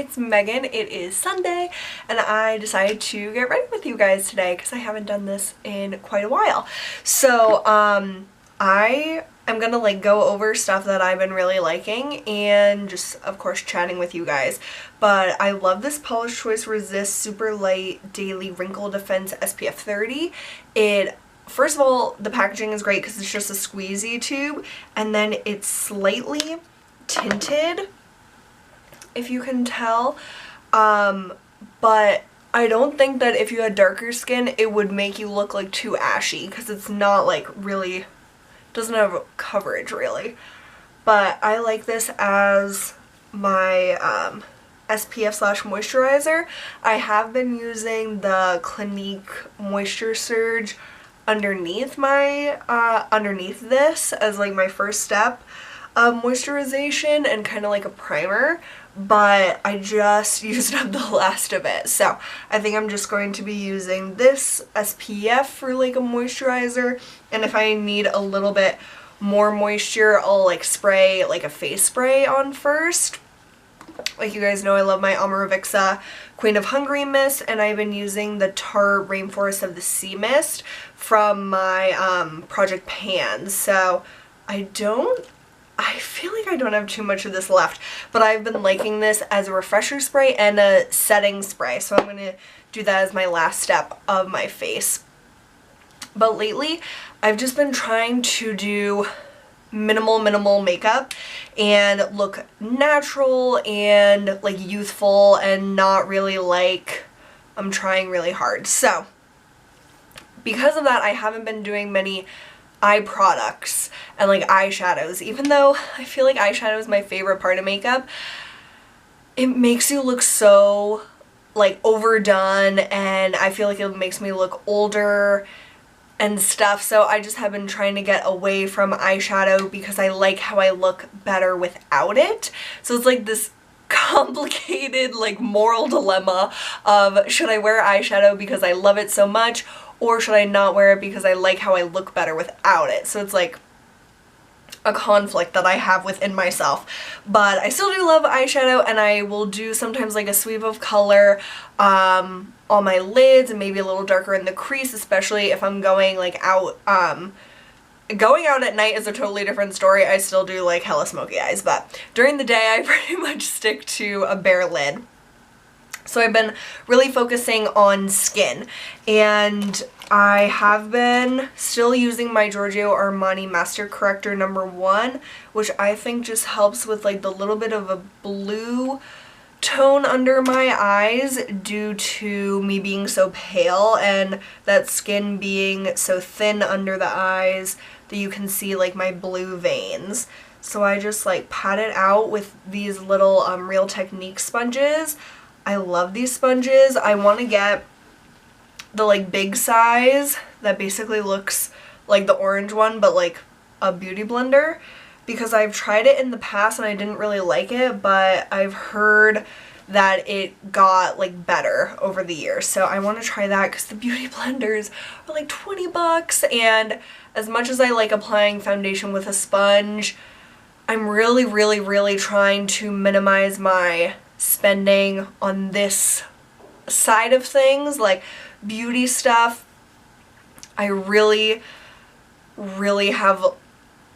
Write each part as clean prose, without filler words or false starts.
it's Megan. It is Sunday and I decided to get ready with you guys today because I haven't done this in quite a while. So I am gonna like go over stuff that I've been really liking and just of course chatting with you guys. But I love this Paula's Choice Resist Super Light Daily Wrinkle Defense SPF 30. First of all, the packaging is great because it's just a squeezy tube, and then it's slightly tinted, if you can tell, but I don't think that if you had darker skin it would make you look like too ashy because it's not like really, doesn't have coverage really. But I like this as my SPF / moisturizer. I have been using the Clinique Moisture Surge underneath this as like my first step of moisturization and kind of like a primer, but I just used up the last of it, so I think I'm just going to be using this SPF for like a moisturizer, and if I need a little bit more moisture I'll like spray like a face spray on first. Like you guys know, I love my Amaravixa Queen of Hungary mist, and I've been using the Tarte Rainforest of the Sea mist from my Project Pan. So I feel like I don't have too much of this left, but I've been liking this as a refresher spray and a setting spray, so I'm going to do that as my last step of my face. But lately I've just been trying to do minimal makeup and look natural and like youthful and not really like I'm trying really hard. So because of that I haven't been doing many eye products and like eyeshadows, even though I feel like eyeshadow is my favorite part of makeup. It makes you look so like overdone and I feel like it makes me look older and stuff, so I just have been trying to get away from eyeshadow because I like how I look better without it. So it's like this complicated like moral dilemma of should I wear eyeshadow because I love it so much, or should I not wear it because I like how I look better without it. So it's like a conflict that I have within myself. But I still do love eyeshadow, and I will do sometimes like a sweep of color on my lids and maybe a little darker in the crease, especially if I'm going like out. Going out at night is a totally different story. I still do like hella smoky eyes, but during the day I pretty much stick to a bare lid. So I've been really focusing on skin, and I have been still using my Giorgio Armani Master Corrector No. 1, which I think just helps with like the little bit of a blue tone under my eyes due to me being so pale and that skin being so thin under the eyes that you can see like my blue veins. So I just like pat it out with these little Real Technique sponges. I love these sponges. I want to get the like big size that basically looks like the orange one but like a beauty blender, because I've tried it in the past and I didn't really like it, but I've heard that it got like better over the years. So I want to try that because the beauty blenders are like 20 bucks, and as much as I like applying foundation with a sponge, I'm really trying to minimize my spending on this side of things, like beauty stuff. I really have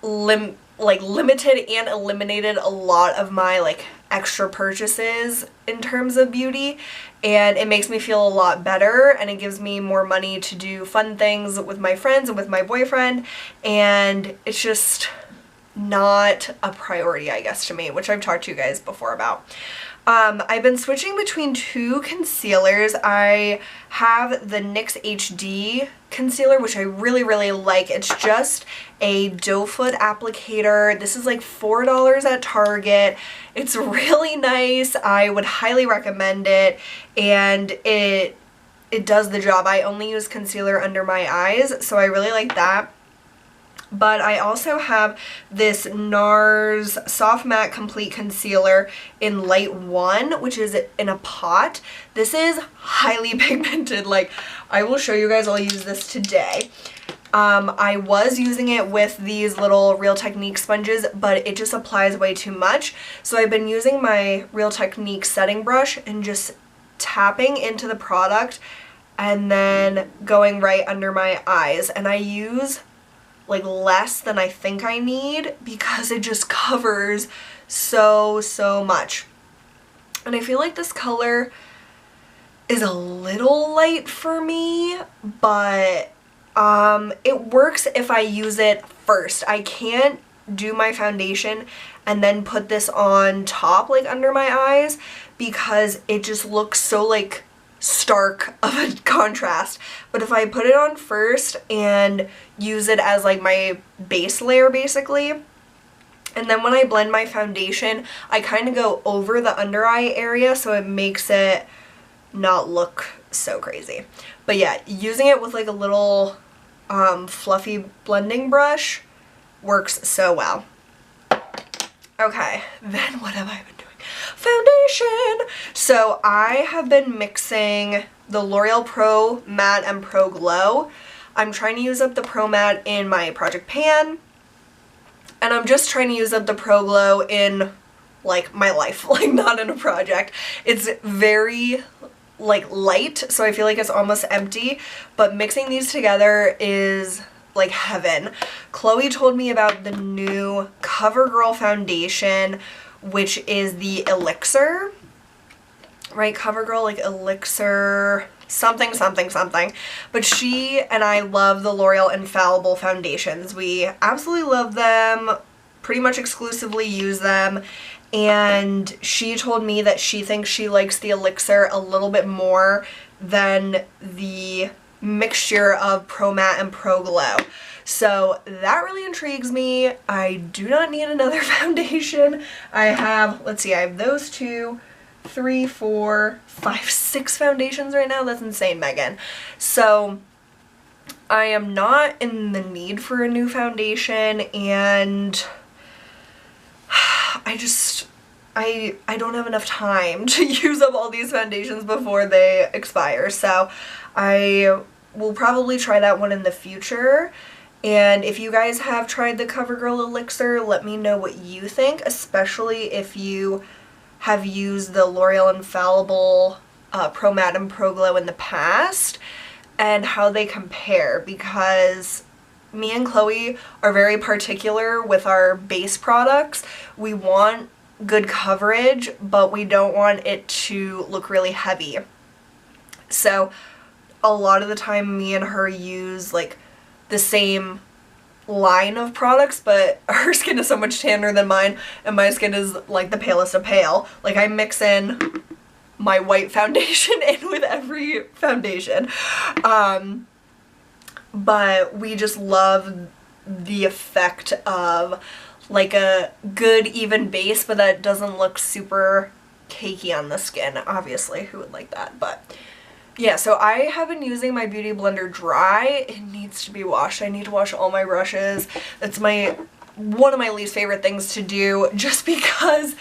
limited and eliminated a lot of my like extra purchases in terms of beauty, and it makes me feel a lot better, and it gives me more money to do fun things with my friends and with my boyfriend, and it's just not a priority, I guess, to me, which I've talked to you guys before about. I've been switching between two concealers. I have the NYX HD concealer, which I really like. It's just a doe foot applicator. This is like $4 at Target. It's really nice. I would highly recommend it, and it does the job. I only use concealer under my eyes, so I really like that. But I also have this NARS Soft Matte Complete Concealer in Light 1, which is in a pot. This is highly pigmented. Like, I will show you guys, I'll use this today. I was using it with these little Real Technique sponges, but it just applies way too much. So I've been using my Real Technique setting brush and just tapping into the product and then going right under my eyes. And I use like less than I think I need because it just covers so much. And I feel like this color is a little light for me, but it works if I use it first. I can't do my foundation and then put this on top, like under my eyes, because it just looks so like stark of a contrast. But if I put it on first and use it as like my base layer basically, and then when I blend my foundation, I kind of go over the under eye area so it makes it not look so crazy. But yeah, using it with like a little fluffy blending brush works so well. Okay, then what have I been doing? Foundation! So I have been mixing the L'Oreal Pro Matte and Pro Glow. I'm trying to use up the Pro Matte in my project pan, and I'm just trying to use up the Pro Glow in like my life, like not in a project. It's very like light, so I feel like it's almost empty, but mixing these together is like heaven. Chloe told me about the new CoverGirl foundation, which is the Elixir, right? CoverGirl, like Elixir something something something. But she and I love the L'Oreal Infallible foundations. We absolutely love them, pretty much exclusively use them. And she told me that she thinks she likes the Elixir a little bit more than the mixture of Pro Matte and Pro Glow. So that really intrigues me. I do not need another foundation. I have, let's see, I have those 2, 3, 4, 5, 6 foundations right now. That's insane, Megan. So I am not in the need for a new foundation, and I don't have enough time to use up all these foundations before they expire. So I will probably try that one in the future. And if you guys have tried the CoverGirl Elixir, let me know what you think, especially if you have used the L'Oreal Infallible Pro Matte and Pro Glow in the past, and how they compare, because me and Chloe are very particular with our base products. We want good coverage, but we don't want it to look really heavy. So a lot of the time me and her use like the same line of products, but her skin is so much tanner than mine, and my skin is like the palest of pale. Like I mix in my white foundation in with every foundation. But we just love the effect of like a good even base, but that doesn't look super cakey on the skin. Obviously, who would like that? But yeah, so I have been using my Beauty Blender dry. It needs to be washed. I need to wash all my brushes. That's one of my least favorite things to do, just because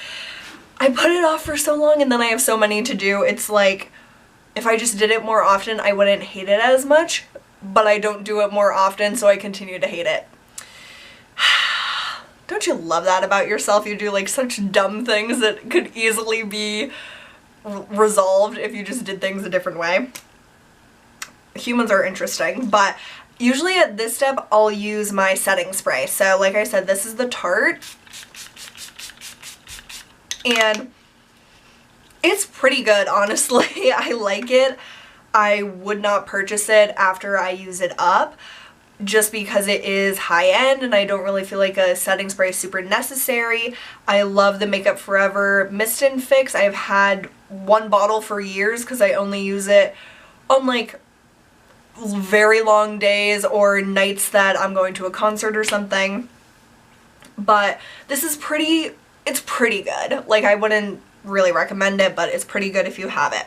I put it off for so long and then I have so many to do. It's like if I just did it more often, I wouldn't hate it as much, but I don't do it more often, so I continue to hate it. Don't you love that about yourself? You do like such dumb things that could easily be resolved if you just did things a different way. Humans are interesting, but usually at this step I'll use my setting spray. So like I said, this is the Tarte, and it's pretty good, honestly. I like it. I would not purchase it after I use it up, just because it is high-end and I don't really feel like a setting spray is super necessary. I love the Makeup Forever Mist and Fix. I've had one bottle for years because I only use it on like very long days or nights that I'm going to a concert or something. But this is it's pretty good. Like I wouldn't really recommend it, but it's pretty good if you have it.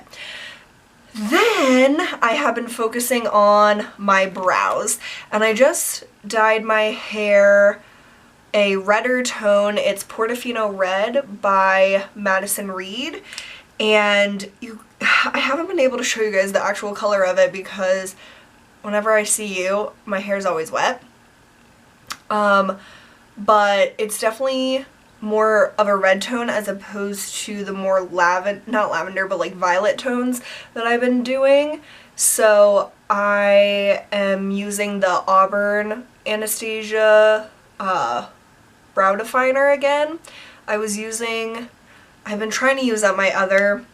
Then I have been focusing on my brows, and I just dyed my hair a redder tone. It's Portofino Red by Madison Reed, and I haven't been able to show you guys the actual color of it because whenever I see you, my hair is always wet. But it's definitely more of a red tone as opposed to the more not lavender, but like violet tones that I've been doing. So I am using the Auburn Anastasia brow definer again. I've been trying to use up my other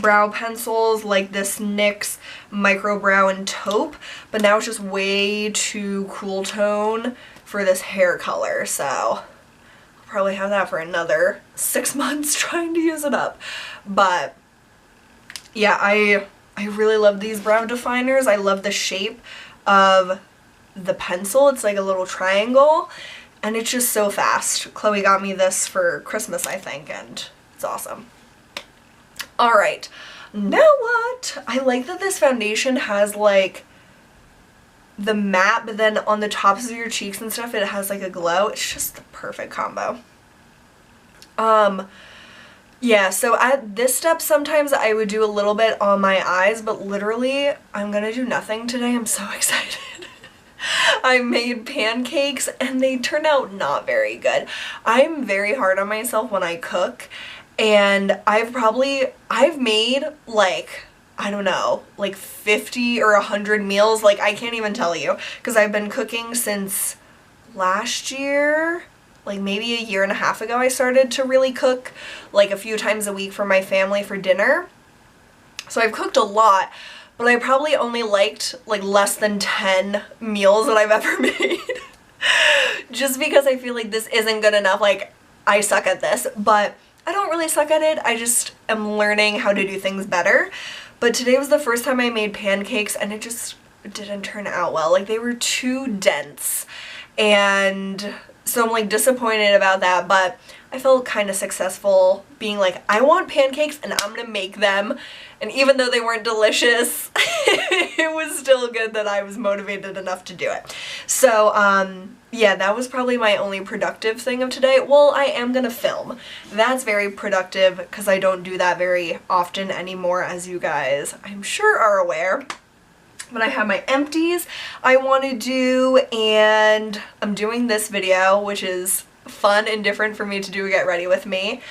brow pencils like this NYX Micro Brow and Taupe, but now it's just way too cool tone for this hair color, so I'll probably have that for another 6 months trying to use it up. But yeah, I really love these brow definers. I love the shape of the pencil. It's like a little triangle and it's just so fast. Chloe got me this for Christmas, I think, and it's awesome. Alright, now what? I like that this foundation has like the matte, but then on the tops of your cheeks and stuff it has like a glow. It's just the perfect combo. Yeah, so at this step sometimes I would do a little bit on my eyes, but literally I'm gonna do nothing today. I'm so excited. I made pancakes and they turned out not very good. I'm very hard on myself when I cook, and I've made like, I don't know, like 50 or 100 meals. Like, I can't even tell you, because I've been cooking since last year. Like maybe a year and a half ago I started to really cook like a few times a week for my family for dinner. So I've cooked a lot, but I probably only liked like less than 10 meals that I've ever made. Just because I feel like this isn't good enough. Like, I suck at this, but I don't really suck at it. I just am learning how to do things better. But today was the first time I made pancakes and it just didn't turn out well. Like, they were too dense, and so I'm like disappointed about that, but I felt kind of successful being like, I want pancakes and I'm gonna make them. And even though they weren't delicious, it was still good that I was motivated enough to do it. So yeah, that was probably my only productive thing of today. Well, I am gonna film. That's very productive because I don't do that very often anymore, as you guys I'm sure are aware. But I have my empties I want to do, and I'm doing this video, which is fun and different for me to do, get ready with me.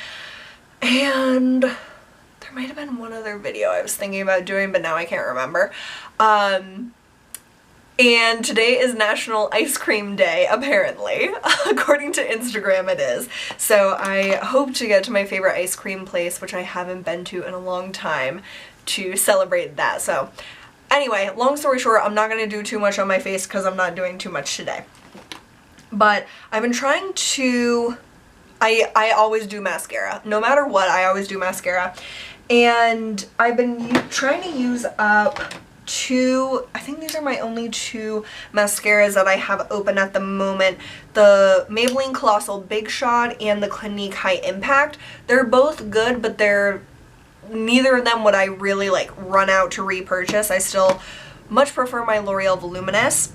And there might have been one other video I was thinking about doing, but now I can't remember. And today is National Ice Cream Day, apparently. According to Instagram it is. So I hope to get to my favorite ice cream place, which I haven't been to in a long time, to celebrate that. So anyway, long story short, I'm not going to do too much on my face because I'm not doing too much today. But I've been trying to, I always do mascara. No matter what, I always do mascara. And I've been trying to use up I think these are my only two mascaras that I have open at the moment. The Maybelline Colossal Big Shot and the Clinique High Impact. They're both good, but neither of them would I really like run out to repurchase. I still much prefer my L'Oreal Voluminous.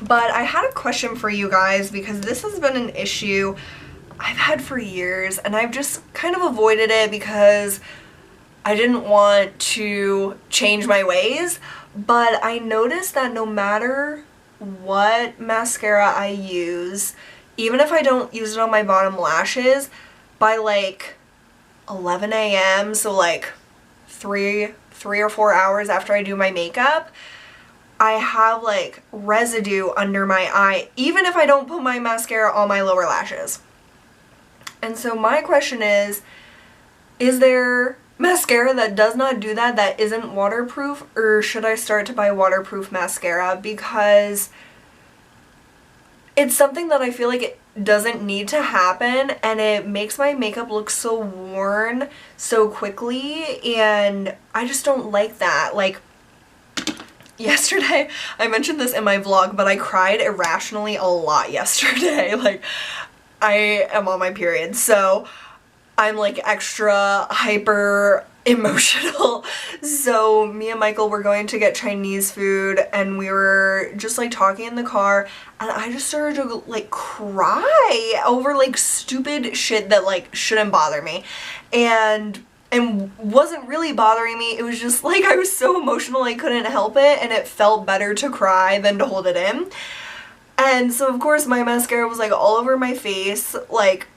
But I had a question for you guys, because this has been an issue I've had for years and I've just kind of avoided it because I didn't want to change my ways. But I noticed that no matter what mascara I use, even if I don't use it on my bottom lashes, by like 11 a.m., so like three or 4 hours after I do my makeup, I have like residue under my eye, even if I don't put my mascara on my lower lashes. And so my question is there mascara that does not do that, that isn't waterproof, or should I start to buy waterproof mascara? Because it's something that I feel like it doesn't need to happen, and it makes my makeup look so worn so quickly, and I just don't like that. Like, yesterday, I mentioned this in my vlog, but I cried irrationally a lot yesterday. Like, I am on my period, so I'm like extra hyper emotional. So me and Michael were going to get Chinese food, and we were just like talking in the car, and I just started to like cry over like stupid shit that like shouldn't bother me. And and wasn't really bothering me. It was just like I was so emotional I couldn't help it, and it felt better to cry than to hold it in. And so of course my mascara was like all over my face. Like,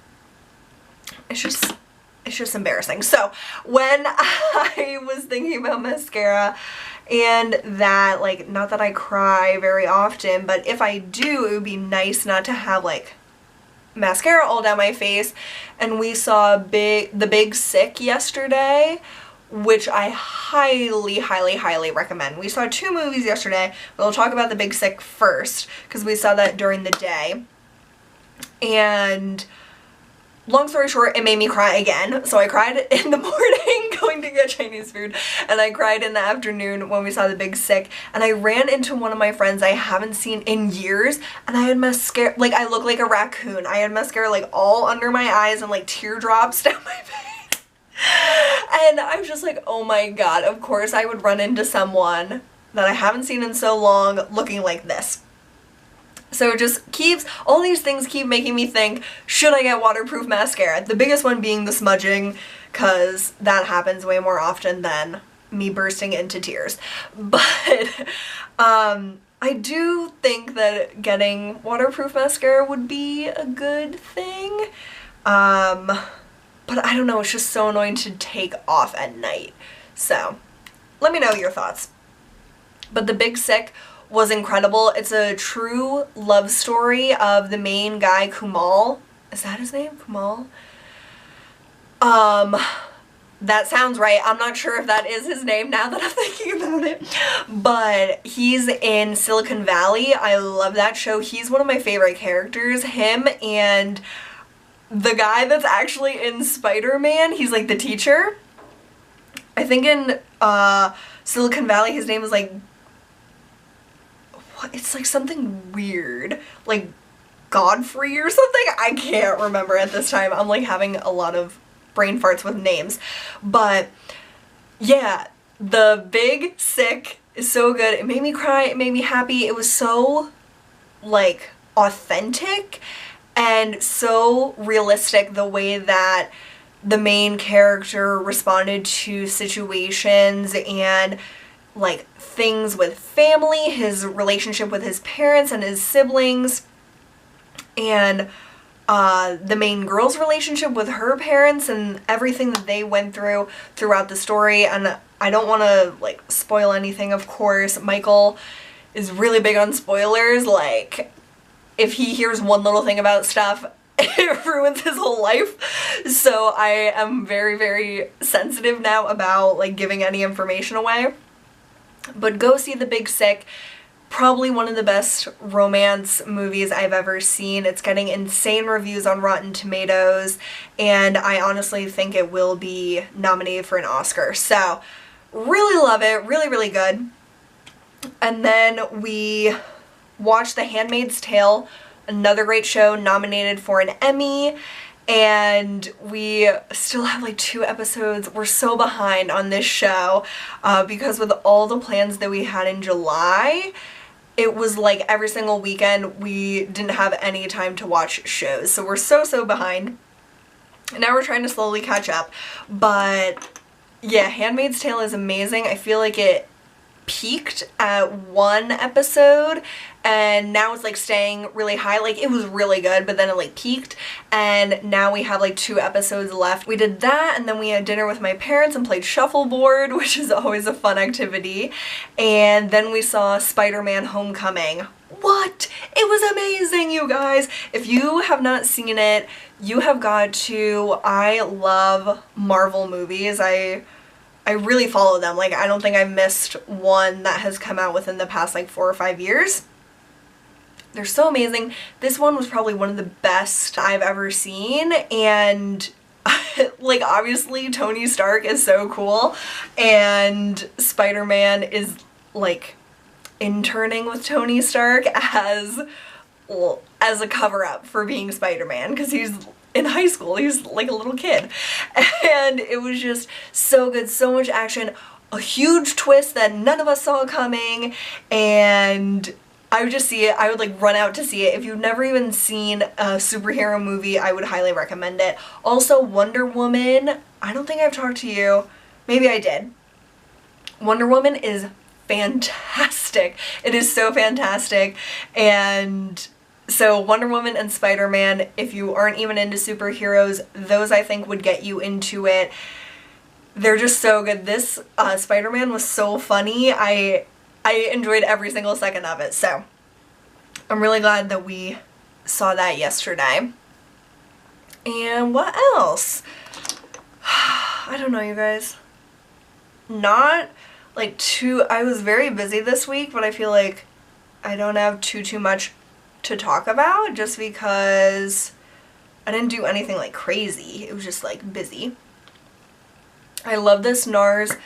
it's just embarrassing. So when I was thinking about mascara, and that, like, not that I cry very often, but if I do, it would be nice not to have like mascara all down my face. And we saw The Big Sick yesterday, which I highly recommend. We saw 2 movies yesterday. We'll talk about The Big Sick first because we saw that during the day. And long story short, it made me cry again. So I cried in the morning going to get Chinese food, and I cried in the afternoon when we saw The Big Sick, and I ran into one of my friends I haven't seen in years, and I had mascara, like I look like a raccoon. I had mascara like all under my eyes and like teardrops down my face. And I was just like, oh my god, of course I would run into someone that I haven't seen in so long looking like this. So it just keeps, all these things keep making me think, should I get waterproof mascara? The biggest one being the smudging, because that happens way more often than me bursting into tears. But I do think that getting waterproof mascara would be a good thing. But I don't know, it's just so annoying to take off at night. So let me know your thoughts. But The Big Sick was incredible. It's a true love story of the main guy, Kumal. Is that his name? Kumal? That sounds right. I'm not sure if that is his name now that I'm thinking about it. But he's in Silicon Valley. I love that show. He's one of my favorite characters. Him and the guy that's actually in Spider-Man. He's like the teacher. I think in Silicon Valley his name is like, it's like something weird, like Godfrey or something. I can't remember at this time. I'm like having a lot of brain farts with names. But yeah, The Big Sick is so good. It made me cry, it made me happy. It was so like authentic and so realistic, the way that the main character responded to situations and like things with family, his relationship with his parents and his siblings, and the main girl's relationship with her parents and everything that they went through throughout the story. And I don't want to like spoil anything, of course. Michael is really big on spoilers. Like, if he hears one little thing about stuff, it ruins his whole life. So I am very sensitive now about like giving any information away. But go see The Big Sick. Probably one of the best romance movies I've ever seen. It's getting insane reviews on Rotten Tomatoes, and I honestly think it will be nominated for an Oscar. So really love it. Really good. And then we watched The Handmaid's Tale, another great show, nominated for an Emmy. And we still have like 2 episodes. We're so behind on this show because with all the plans that we had in July, it was like every single weekend we didn't have any time to watch shows. So we're so behind. And now we're trying to slowly catch up. But yeah, Handmaid's Tale is amazing. I feel like it peaked at 1 episode and now it's like staying really high. Like, it was really good, but then it like peaked, and now we have like 2 episodes left. We did that, and then we had dinner with my parents and played shuffleboard, which is always a fun activity. And then we saw Spider-Man Homecoming. What? It was amazing, you guys. If you have not seen it, you have got to. I love Marvel movies. I really follow them. Like, I don't think I've missed one that has come out within the past like 4 or 5 years. They're so amazing. This one was probably one of the best I've ever seen, and like, obviously Tony Stark is so cool, and Spider-Man is like interning with Tony Stark as a cover-up for being Spider-Man, because he's in high school. He's like a little kid. And it was just so good, so much action, a huge twist that none of us saw coming, and I would just see it. I would like run out to see it. If you've never even seen a superhero movie, I would highly recommend it. Also, Wonder Woman I don't think I've talked to you. Maybe I did. Wonder Woman is fantastic. It is so fantastic. And so Wonder Woman and Spider-Man, if you aren't even into superheroes, those I think would get you into it. They're just so good. This Spider-Man was so funny. I enjoyed every single second of it. So I'm really glad that we saw that yesterday. And what else? I don't know, you guys. Not like I was very busy this week, but I feel like I don't have too much to talk about just because I didn't do anything like crazy. It was just like busy. I love this NARS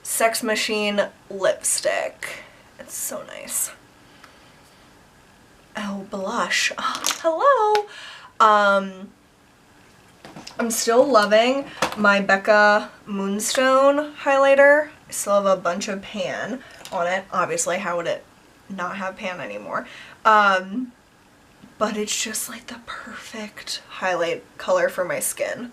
Sex Machine lipstick. It's so nice. Oh, blush. Oh, hello. I'm still loving my Becca Moonstone highlighter. I still have a bunch of pan on it. Obviously, how would it not have pan anymore? But it's just like the perfect highlight color for my skin.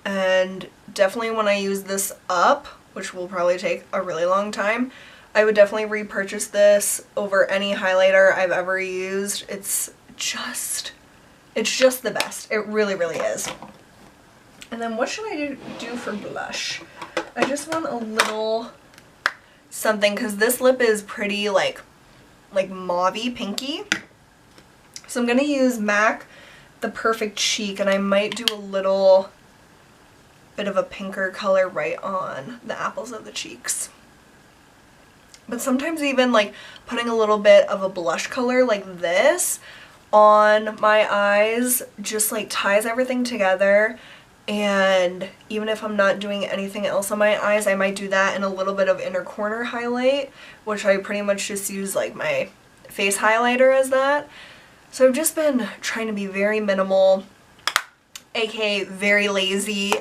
And definitely when I use this up, which will probably take a really long time, I would definitely repurchase this over any highlighter I've ever used. It's just the best. It really, really is. And then what should I do for blush? I just want a little something because this lip is pretty like mauve-y, pinky. So I'm going to use MAC the Perfect Cheek, and I might do a little bit of a pinker color right on the apples of the cheeks. But sometimes even like putting a little bit of a blush color like this on my eyes just like ties everything together. And even if I'm not doing anything else on my eyes, I might do that and a little bit of inner corner highlight, which I pretty much just use like my face highlighter as that. So I've just been trying to be very minimal, aka very lazy,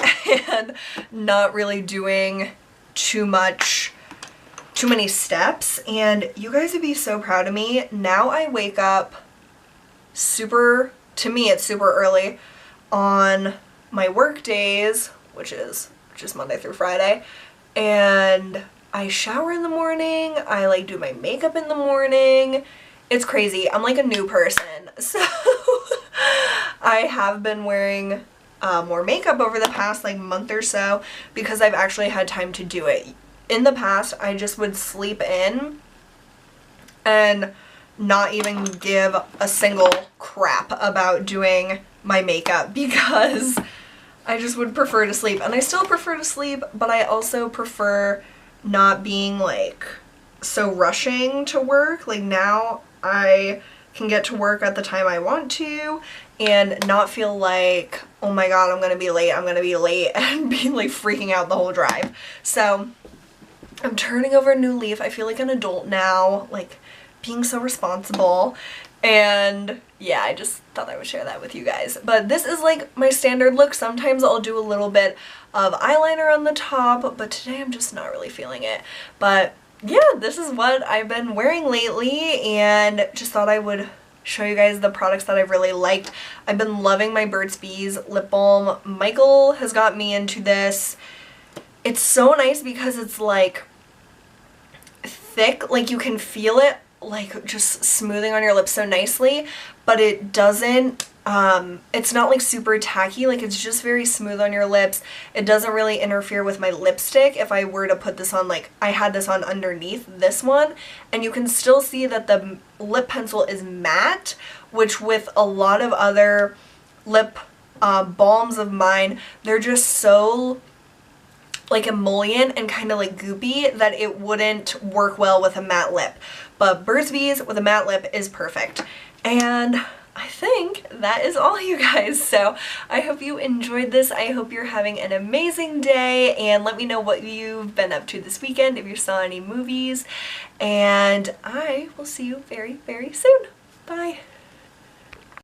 and not really doing too many steps. And you guys would be so proud of me. Now I wake up to me it's super early on my work days, which is Monday through Friday, and I shower in the morning, I like do my makeup in the morning. It's crazy. I'm like a new person. So I have been wearing more makeup over the past like month or so because I've actually had time to do it. In the past, I just would sleep in and not even give a single crap about doing my makeup because I just would prefer to sleep. And I still prefer to sleep, but I also prefer not being like so rushing to work. Like now I can get to work at the time I want to and not feel like, oh my god, I'm gonna be late, and be like freaking out the whole drive. So I'm turning over a new leaf. I feel like an adult now, like being so responsible. And yeah, I just thought I would share that with you guys. But this is like my standard look. Sometimes I'll do a little bit of eyeliner on the top, but today I'm just not really feeling it. But yeah, this is what I've been wearing lately, and just thought I would show you guys the products that I've really liked. I've been loving my Burt's Bees lip balm. Michael has got me into this. It's so nice because it's like thick, like you can feel it like just smoothing on your lips so nicely, but it doesn't, it's not like super tacky, like it's just very smooth on your lips. It doesn't really interfere with my lipstick. If I were to put this on, like I had this on underneath this one, and you can still see that the lip pencil is matte, which with a lot of other lip balms of mine, they're just so like emollient and kind of like goopy that it wouldn't work well with a matte lip. But Burt's Bees with a matte lip is perfect. And I think that is all, you guys. So I hope you enjoyed this. I hope you're having an amazing day, and let me know what you've been up to this weekend, if you saw any movies, and I will see you very, very soon. Bye.